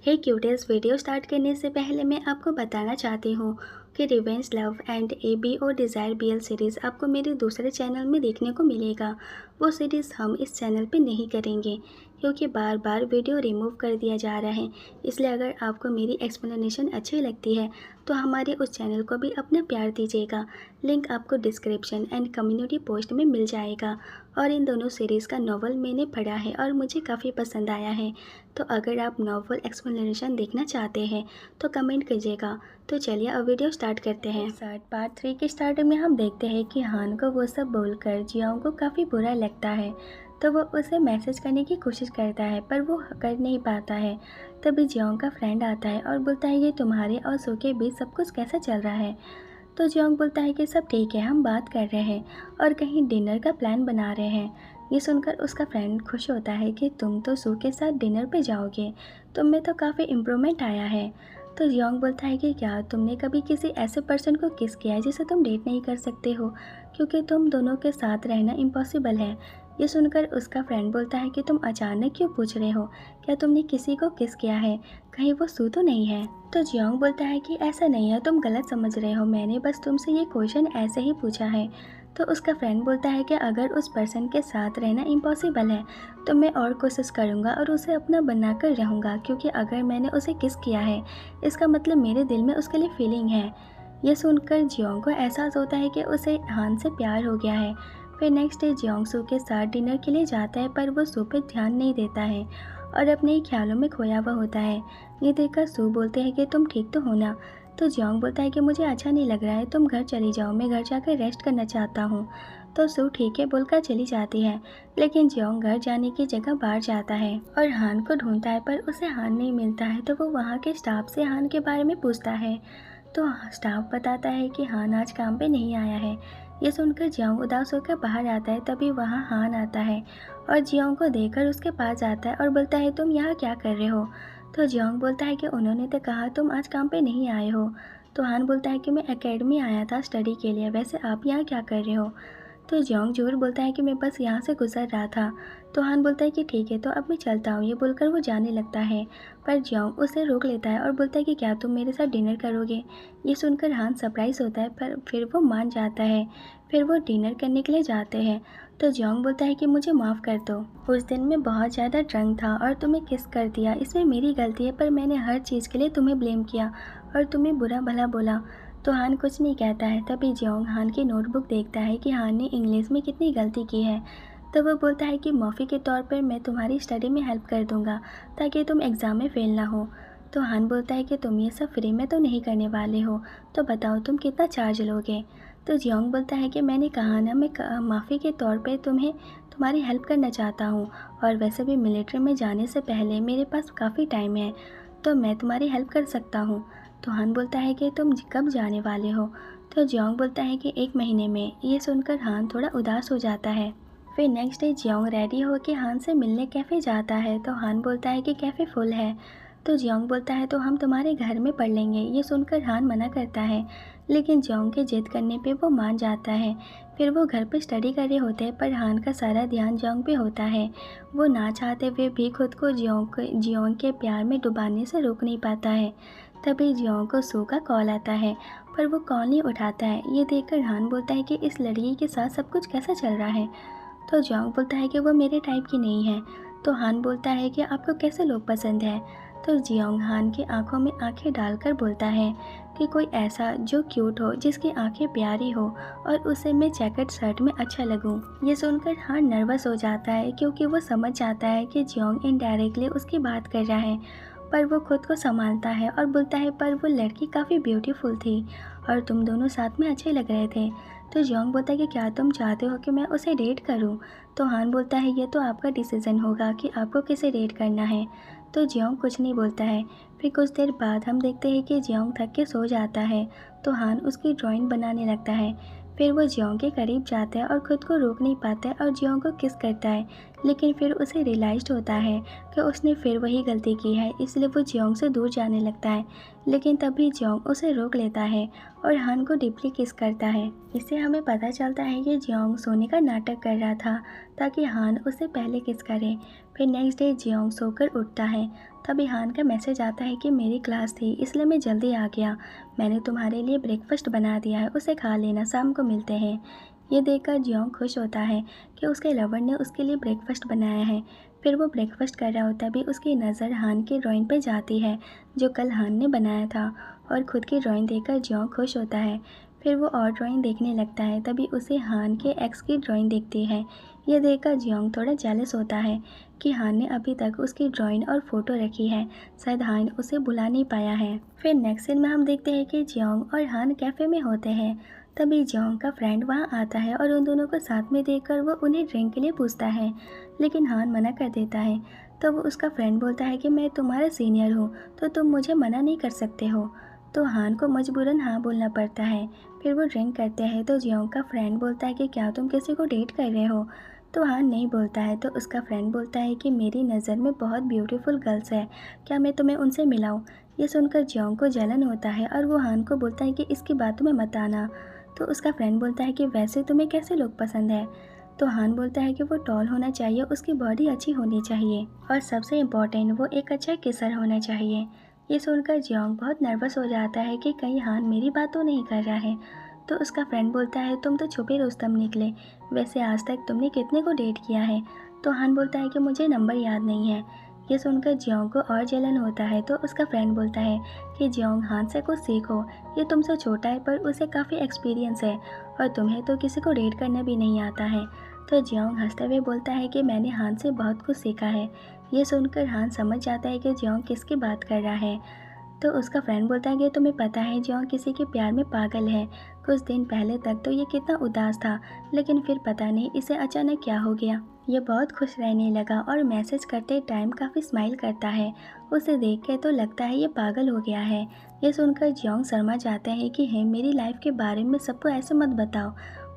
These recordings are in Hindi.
हे क्यूटेस, वीडियो स्टार्ट करने से पहले मैं आपको बताना चाहती हूँ कि रिवेंज लव एंड एबी और डिज़ायर बीएल सीरीज़ आपको मेरे दूसरे चैनल में देखने को मिलेगा। वो सीरीज़ हम इस चैनल पे नहीं करेंगे क्योंकि बार बार वीडियो रिमूव कर दिया जा रहा है। इसलिए अगर आपको मेरी एक्सप्लेनेशन अच्छी लगती है तो हमारे उस चैनल को भी अपना प्यार दीजिएगा। लिंक आपको डिस्क्रिप्शन एंड कम्युनिटी पोस्ट में मिल जाएगा। और इन दोनों सीरीज़ का नॉवल मैंने पढ़ा है और मुझे काफ़ी पसंद आया है। तो अगर आप नॉवल एक्सप्लेनेशन देखना चाहते हैं तो कमेंट कीजिएगा। तो चलिए अब वीडियो स्टार्ट करते हैं। पार्ट 3 के स्टार्टिंग में हम देखते हैं कि हान को वो सब बोलकर जियोंग को काफ़ी बुरा लगता है। तो वो उसे मैसेज करने की कोशिश करता है पर वो कर नहीं पाता है। तभी जियोंग का फ्रेंड आता है और बोलता है ये तुम्हारे और सो के बीच सब कुछ कैसा चल रहा है। तो जियोंग बोलता है कि सब ठीक है, हम बात कर रहे हैं और कहीं डिनर का प्लान बना रहे हैं। ये सुनकर उसका फ्रेंड खुश होता है कि तुम तो सू के साथ डिनर पे जाओगे, तुम में तो काफ़ी इम्प्रूवमेंट आया है। तो जियोंग बोलता है कि क्या तुमने कभी किसी ऐसे पर्सन को किस किया है जिसे तुम डेट नहीं कर सकते हो, क्योंकि तुम दोनों के साथ रहना इम्पॉसिबल है। ये सुनकर उसका फ्रेंड बोलता है कि तुम अचानक क्यों पूछ रहे हो, क्या तुमने किसी को किस किया है, कहीं वो सू तो नहीं है। तो जियोंग बोलता है कि ऐसा नहीं है, तुम गलत समझ रहे हो, मैंने बस तुमसे ये क्वेश्चन ऐसे ही पूछा है। तो उसका फ्रेंड बोलता है कि अगर उस पर्सन के साथ रहना इम्पॉसिबल है तो मैं और कोशिश करूँगा और उसे अपना बनाकर रहूँगा, क्योंकि अगर मैंने उसे किस किया है इसका मतलब मेरे दिल में उसके लिए फीलिंग है। ये सुनकर जियोंग को एहसास होता है कि उसे हान से प्यार हो गया है। फिर नेक्स्ट डे जियोंग सू के साथ डिनर के लिए जाता है पर वो सू पे ध्यान नहीं देता है और अपने ही ख्यालों में खोया हुआ होता है। ये देखकर सू बोलते हैं कि तुम ठीक तो हो ना। तो जियोंग बोलता है कि मुझे अच्छा नहीं लग रहा है, तुम घर चली जाओ, मैं घर जाकर रेस्ट करना चाहता हूँ। तो सू ठीक है बोलकर चली जाती है, लेकिन जियोंग घर जाने की जगह बाहर जाता है और हान को ढूंढता है पर उसे हान नहीं मिलता है। तो वो वहाँ के स्टाफ से हान के बारे में पूछता है तो स्टाफ बताता है कि हान आज काम पे नहीं आया है। ये सुनकर जियोंग उदास होकर बाहर आता है। तभी वहाँ हान आता है और जियोंग को देखकर उसके पास आता है और बोलता है तुम यहाँ क्या कर रहे हो। तो जियोंग बोलता है कि उन्होंने तो कहा तुम आज काम पे नहीं आए हो। तो हान बोलता है कि मैं एकेडमी आया था स्टडी के लिए, वैसे आप यहाँ क्या कर रहे हो। तो जियोंग झूठ बोलता है कि मैं बस यहाँ से गुजर रहा था। तो हान बोलता है कि ठीक है तो अब मैं चलता हूँ। ये बोलकर वो जाने लगता है पर जियोंग उसे रोक लेता है और बोलता है कि क्या तुम मेरे साथ डिनर करोगे। ये सुनकर हान सरप्राइज़ होता है पर फिर वो मान जाता है। फिर वो डिनर करने के लिए जाते हैं। तो जियोंग बोलता है कि मुझे माफ़ कर दो, उस दिन मैं बहुत ज़्यादा ड्रंक था और तुम्हें किस कर दिया, इसमें मेरी गलती है, पर मैंने हर चीज़ के लिए तुम्हें ब्लेम किया और तुम्हें बुरा भला बोला। तो हान कुछ नहीं कहता है। तभी जियोंग हान की नोटबुक देखता है कि हान ने इंग्लिश में कितनी गलती की है। तो वो बोलता है कि माफ़ी के तौर पर मैं तुम्हारी स्टडी में हेल्प कर दूंगा ताकि तुम एग्ज़ाम में फेल ना हो। तो हान बोलता है कि तुम ये सब फ्री में तो नहीं करने वाले हो, तो बताओ तुम कितना चार्ज लोगे। तो जियोंग बोलता है कि मैंने कहा ना, मैं माफ़ी के तौर पे तुम्हारी हेल्प करना चाहता हूँ और वैसे भी मिलिट्री में जाने से पहले मेरे पास काफ़ी टाइम है, तो मैं तुम्हारी हेल्प कर सकता हूँ। तो हान बोलता है कि तुम कब जाने वाले हो। तो जियोंग बोलता है कि 1 महीने में। ये सुनकर हान थोड़ा उदास हो जाता है। फिर नेक्स्ट डे जियोंग रेडी होकर हान से मिलने कैफ़े जाता है। तो हान बोलता है कि कैफ़े फुल है। तो जियोंग बोलता है तो हम तुम्हारे घर में पढ़ लेंगे। ये सुनकर हान मना करता है, लेकिन जियोंग के जिद करने पे वो मान जाता है। फिर वो घर पे स्टडी कर रहे होते हैं पर हान का सारा ध्यान जियोंग पे होता है। वो ना चाहते हुए भी खुद को जियोंग के प्यार में डुबाने से रोक नहीं पाता है। तभी जियोंग को सू का कॉल आता है पर वो कॉल नहीं उठाता है। ये देखकर हान बोलता है कि इस लड़की के साथ सब कुछ कैसा चल रहा है। तो जियोंग बोलता है कि वो मेरे टाइप की नहीं है। तो हान बोलता है कि आपको कैसे लोग पसंद है। तो जियोंग हान की आंखों में आंखें डालकर बोलता है कि कोई ऐसा जो क्यूट हो, जिसकी आंखें प्यारी हो और उसे मैं चेकर्ड शर्ट में अच्छा लगूं। ये सुनकर हान नर्वस हो जाता है क्योंकि वो समझ जाता है कि जियोंग इनडायरेक्टली उसकी बात कर रहा है। पर वो खुद को संभालता है और बोलता है पर वो लड़की काफ़ी ब्यूटीफुल थी और तुम दोनों साथ में अच्छे लग रहे थे। तो जियोंग बोलता है कि क्या तुम चाहते हो कि मैं उसे डेट करूं। तो हान बोलता है ये तो आपका डिसीज़न होगा कि आपको किसे डेट करना है। तो जियोंग कुछ नहीं बोलता है। फिर कुछ देर बाद हम देखते हैं कि जियोंग थक के सो जाता है। तो हान उसकी ड्राइंग बनाने लगता है। फिर वो जियोंग के करीब जाता है और खुद को रोक नहीं पाता है और जियोंग को किस करता है, लेकिन फिर उसे रियलाइज़ होता है कि उसने फिर वही गलती की है, इसलिए वो जियोंग से दूर जाने लगता है। लेकिन तभी जियोंग उसे रोक लेता है और हान को डीपली किस करता है। इससे हमें पता चलता है कि जियोंग सोने का नाटक कर रहा था ताकि हान उसे पहले किस करे। फिर नेक्स्ट डे जियोंग सोकर उठता है तभी हान का मैसेज आता है कि मेरी क्लास थी इसलिए मैं जल्दी आ गया। मैंने तुम्हारे लिए ब्रेकफास्ट बना दिया है, उसे खा लेना, शाम को मिलते हैं। ये देखकर जियोंग खुश होता है कि उसके लवर ने उसके लिए ब्रेकफास्ट बनाया है। फिर वो ब्रेकफास्ट कर रहा होता भी उसकी नज़र हान की ड्राइंग पर जाती है जो कल हान ने बनाया था, और ख़ुद की ड्राइंग देखकर जियोंग खुश होता है। फिर वो और ड्राइंग देखने लगता है, तभी उसे हान के एक्स की ड्राइंग दिखती है। ये देखकर जियोंग थोड़ा जेलस होता है कि हान ने अभी तक उसकी ड्राइंग और फ़ोटो रखी है, शायद हान उसे बुला नहीं पाया है। फिर नेक्स्ट सीन में हम देखते हैं कि जियोंग और हान कैफ़े में होते हैं। तभी जियोंग का फ्रेंड वहाँ आता है और उन दोनों को साथ में देखकर वो उन्हें ड्रिंक के लिए पूछता है, लेकिन हान मना कर देता है। तो वो उसका फ्रेंड बोलता है कि मैं तुम्हारा सीनियर हूँ तो तुम मुझे मना नहीं कर सकते हो। तो हान को मजबूरन हाँ बोलना पड़ता है। फिर वो ड्रिंक करते हैं तो जियोंग का फ्रेंड बोलता है कि क्या तुम किसी को डेट कर रहे हो। तो हान नहीं बोलता है। तो उसका फ्रेंड बोलता है कि मेरी नज़र में बहुत ब्यूटीफुल गर्ल्स है, क्या मैं तुम्हें उनसे मिलाऊं। ये सुनकर जियोंग को जलन होता है और वो हान को बोलता है कि इसकी बातों में मत आना। तो उसका फ्रेंड बोलता है कि वैसे तुम्हें कैसे लोग पसंद है। तो हान बोलता है कि वो टॉल होना चाहिए, उसकी बॉडी अच्छी होनी चाहिए और सबसे इम्पोर्टेंट वो एक अच्छा किसर होना चाहिए। ये सुनकर जियोंग बहुत नर्वस हो जाता है कि कहीं हान मेरी बात तो नहीं कर रहा है। तो उसका फ्रेंड बोलता है तुम तो छुपे रुस्तम निकले, वैसे आज तक तुमने कितने को डेट किया है। तो हान बोलता है कि मुझे नंबर याद नहीं है। ये सुनकर जियोंग को और जलन होता है। तो उसका फ्रेंड बोलता है कि जियोंग हान से कुछ सीखो, ये तुमसे छोटा है पर उसे काफ़ी एक्सपीरियंस है और तुम्हें तो किसी को डेट करना भी नहीं आता है। तो जियोंग हंसते हुए बोलता है कि मैंने हान से बहुत कुछ सीखा है। ये सुनकर हान समझ जाता है कि जियोंग किसकी बात कर रहा है। तो उसका फ्रेंड बोलता है कि तुम्हें पता है जियोंग किसी के प्यार में पागल है। कुछ दिन पहले तक तो ये कितना उदास था, लेकिन फिर पता नहीं इसे अचानक क्या हो गया। ये बहुत खुश रहने लगा और मैसेज करते टाइम काफ़ी स्माइल करता है। उसे देख के तो लगता है ये पागल हो गया है। ये सुनकर जियोंग शर्मा जाते हैं कि है मेरी लाइफ के बारे में सबको ऐसे मत बताओ।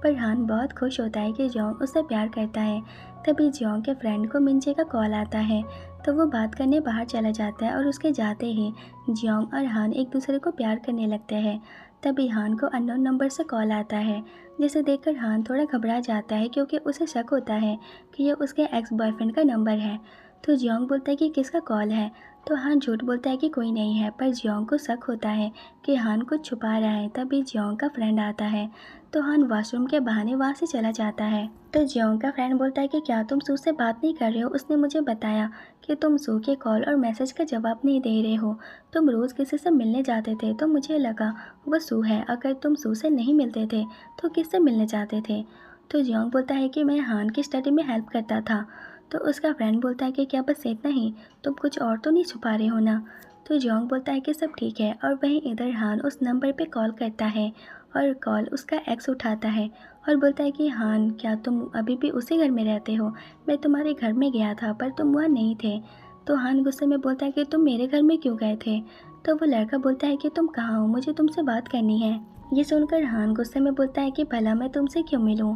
पर हान बहुत खुश होता है कि जियोंग उससे प्यार करता है। तभी जियोंग के फ्रेंड को मिंजे का कॉल आता है, तो वो बात करने बाहर चला जाता है और उसके जाते ही जियोंग और हान एक दूसरे को प्यार करने लगते हैं। तभी हान को अननोन नंबर से कॉल आता है, जिसे देखकर हान थोड़ा घबरा जाता है क्योंकि उसे शक होता है कि ये उसके एक्स बॉयफ्रेंड का नंबर है। तो जियोंग बोलता है कि किसका कॉल है। तो हान झूठ बोलता है कि कोई नहीं है, पर जियोंग को शक होता है कि हान कुछ छुपा रहा है। तभी जियोंग का फ्रेंड आता है, तो हान वॉशरूम के बहाने वहाँ से चला जाता है। तो जियोंग का फ्रेंड बोलता है कि क्या तुम सू से बात नहीं कर रहे हो, उसने मुझे बताया कि तुम सू के कॉल और मैसेज का जवाब नहीं दे रहे हो। तुम रोज़ किसी से मिलने जाते थे तो मुझे लगा वो सू है, अगर तुम सू से नहीं मिलते थे तो किससे मिलने जाते थे। तो जियोंग बोलता है कि मैं हान की स्टडी में हेल्प करता था। तो उसका फ्रेंड बोलता है कि क्या बस इतना ही, तुम कुछ और तो नहीं छुपा रहे हो ना। तो जियोंग बोलता है कि सब ठीक है, और वहीं इधर हान उस नंबर पे कॉल करता है और कॉल उसका एक्स उठाता है और बोलता है कि हान क्या तुम अभी भी उसी घर में रहते हो, मैं तुम्हारे घर में गया था पर तुम वहाँ नहीं थे। तो हान गुस्से में बोलता है कि तुम मेरे घर में क्यों गए थे। तो वो लड़का बोलता है कि तुम कहाँ हो, मुझे तुमसे बात करनी है। ये सुनकर हान गुस्से में बोलता है कि भला मैं तुमसे क्यों मिलूं।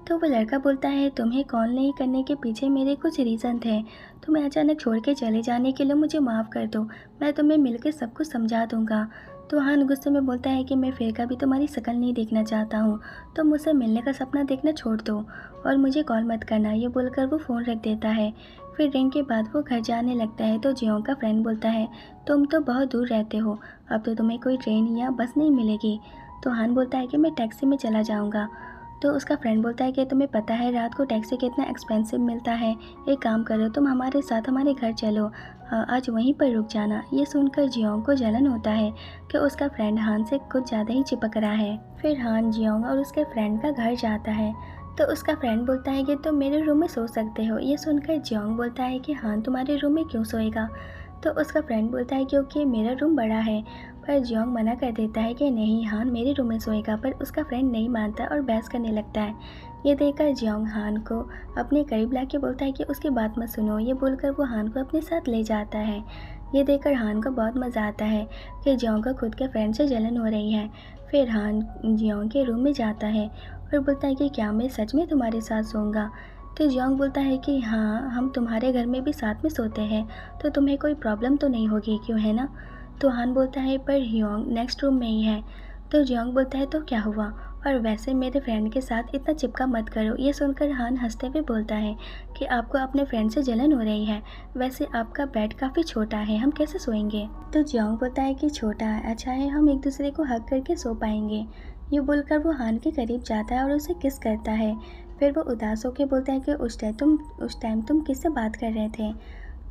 तो वो लड़का बोलता है तुम्हें कॉल नहीं करने के पीछे मेरे कुछ रीज़न थे, तुम्हें अचानक छोड़ के चले जाने के लिए मुझे माफ़ कर दो, मैं तुम्हें मिलकर सब कुछ समझा दूंगा। तो हान गुस्से में बोलता है कि मैं फिर कभी तुम्हारी शक्ल नहीं देखना चाहता हूँ, तो मुझसे मिलने का सपना देखना छोड़ दो और मुझे कॉल मत करना। ये बोलकर वो फ़ोन रख देता है। फिर ड्रिंक के बाद वो घर जाने लगता है। तो जियोंग का फ्रेंड बोलता है तुम तो बहुत दूर रहते हो, अब तो तुम्हें कोई ट्रेन या बस नहीं मिलेगी। तो हान बोलता है कि मैं टैक्सी में चला जाऊँगा। तो उसका फ्रेंड बोलता है कि तुम्हें पता है रात को टैक्सी कितना एक्सपेंसिव मिलता है, एक काम करो तुम हमारे साथ हमारे घर चलो, आज वहीं पर रुक जाना। ये सुनकर जियोंग को जलन होता है कि उसका फ्रेंड हान से कुछ ज़्यादा ही चिपक रहा है। फिर हान जियोंग और उसके फ्रेंड का घर जाता है। तो उसका फ्रेंड बोलता है कि तुम मेरे रूम में सो सकते हो। ये सुनकर जियोंग बोलता है कि हान तुम्हारे रूम में क्यों सोएगा। तो उसका फ्रेंड बोलता है क्योंकि मेरा रूम बड़ा है। पर जियोंग मना कर देता है कि नहीं हान मेरे रूम में सोएगा, पर उसका फ्रेंड नहीं मानता और बहस करने लगता है। ये देखकर जियोंग हान को अपने करीब लाके बोलता है कि उसकी बात मत सुनो। ये बोलकर वो हान को अपने साथ ले जाता है। ये देखकर हान को बहुत मज़ा आता है कि जियोंग को खुद के फ्रेंड से जलन हो रही है। फिर हान जियोंग के रूम में जाता है और बोलता है कि क्या मैं सच में तुम्हारे साथ सोऊंगा। तो जियोंग बोलता है कि हाँ हम तुम्हारे घर में भी साथ में सोते हैं, तो तुम्हें कोई प्रॉब्लम तो नहीं होगी क्यों, है ना। तो हान बोलता है पर हियोंग नेक्स्ट रूम में ही है। तो जियोंग बोलता है तो क्या हुआ, और वैसे मेरे फ्रेंड के साथ इतना चिपका मत करो। ये सुनकर हान हंसते हुए बोलता है कि आपको अपने फ्रेंड से जलन हो रही है, वैसे आपका बेड काफ़ी छोटा है, हम कैसे सोएंगे। तो जियोंग बोलता है कि छोटा है, अच्छा है, हम एक दूसरे को हग करके सो पाएंगे। ये बोलकर वो हान के करीब जाता है और उसे किस करता है। फिर वो उदास होकर बोलता है कि उस टाइम तुम किससे बात कर रहे थे।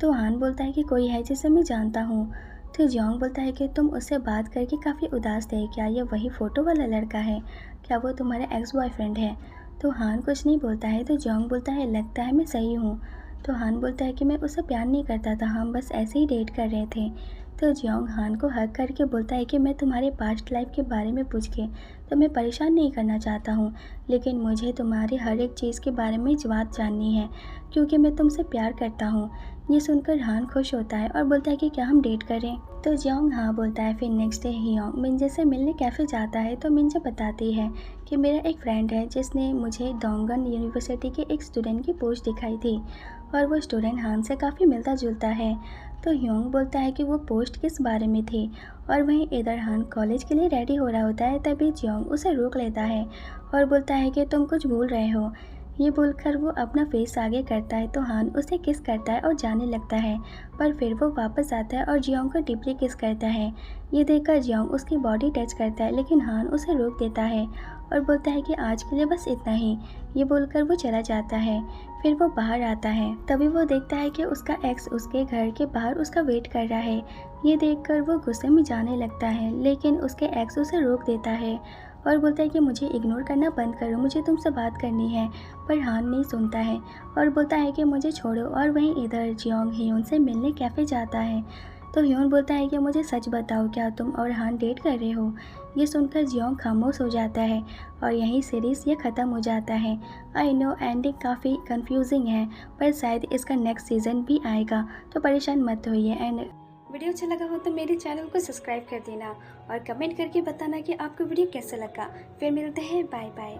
तो हान बोलता है कि कोई है जिसे मैं जानता हूँ। तो जियोंग बोलता है कि तुम उससे बात करके काफ़ी उदास थे, क्या ये वही फ़ोटो वाला लड़का है, क्या वो तुम्हारा एक्स बॉयफ्रेंड है। तो हान कुछ नहीं बोलता है। तो जियोंग बोलता है लगता है मैं सही हूँ। तो हान बोलता है कि मैं उससे प्यार नहीं करता था, हम बस ऐसे ही डेट कर रहे थे। तो जियोंग हान को हग करके बोलता है कि मैं तुम्हारे पास्ट लाइफ के बारे में पूछ के तुम्हें परेशान नहीं करना चाहता हूँ, लेकिन मुझे तुम्हारी हर एक चीज़ के बारे में बात जाननी है, क्योंकि मैं तुमसे प्यार करता हूँ। ये सुनकर हान खुश होता है और बोलता है कि क्या हम डेट करें। तो जियोंग हाँ बोलता है। फिर नेक्स्ट डे हियोंग मिंजे से मिलने कैफ़े जाता है। तो मिंजे बताती है कि मेरा एक फ्रेंड है जिसने मुझे डोंगन यूनिवर्सिटी के एक स्टूडेंट की पोस्ट दिखाई थी, और वो स्टूडेंट हान से काफ़ी मिलता जुलता है। तो हियोंग बोलता है कि वो पोस्ट किस बारे में थी, और वहीं इधर हान कॉलेज के लिए रेडी हो रहा होता है। तभी जियोंग उसे रोक लेता है और बोलता है कि तुम कुछ भूल रहे हो। ये बोलकर वो अपना फेस आगे करता है। तो हान उसे किस करता है और जाने लगता है, पर फिर वो वापस आता है और जियोंग को डीपली किस करता है। ये देखकर जियोंग उसकी बॉडी टच करता है, लेकिन हान उसे रोक देता है और बोलता है कि आज के लिए बस इतना ही। ये बोलकर वो चला जाता है। फिर वो बाहर आता है, तभी वो देखता है कि उसका एक्स उसके घर के बाहर उसका वेट कर रहा है। ये देखकर वो गुस्से में जाने लगता है, लेकिन उसके एक्स उसे रोक देता है और बोलता है कि मुझे इग्नोर करना बंद करो, मुझे तुमसे बात करनी है। पर हान नहीं सुनता है और बोलता है कि मुझे छोड़ो। और वहीं इधर जियोंग हियोन से मिलने कैफ़े जाता है। तो हियोन बोलता है कि मुझे सच बताओ, क्या तुम और हान डेट कर रहे हो। ये सुनकर जियोंग खामोश हो जाता है और यहीं सीरीज़ ये ख़त्म हो जाता है। आई नो एंडिंग काफ़ी कंफ्यूजिंग है, पर शायद इसका नेक्स्ट सीज़न भी आएगा, तो परेशान मत होइए। एंड वीडियो अच्छा लगा हो तो मेरे चैनल को सब्सक्राइब कर देना और कमेंट करके बताना कि आपको वीडियो कैसा लगा। फिर मिलते हैं, बाय बाय।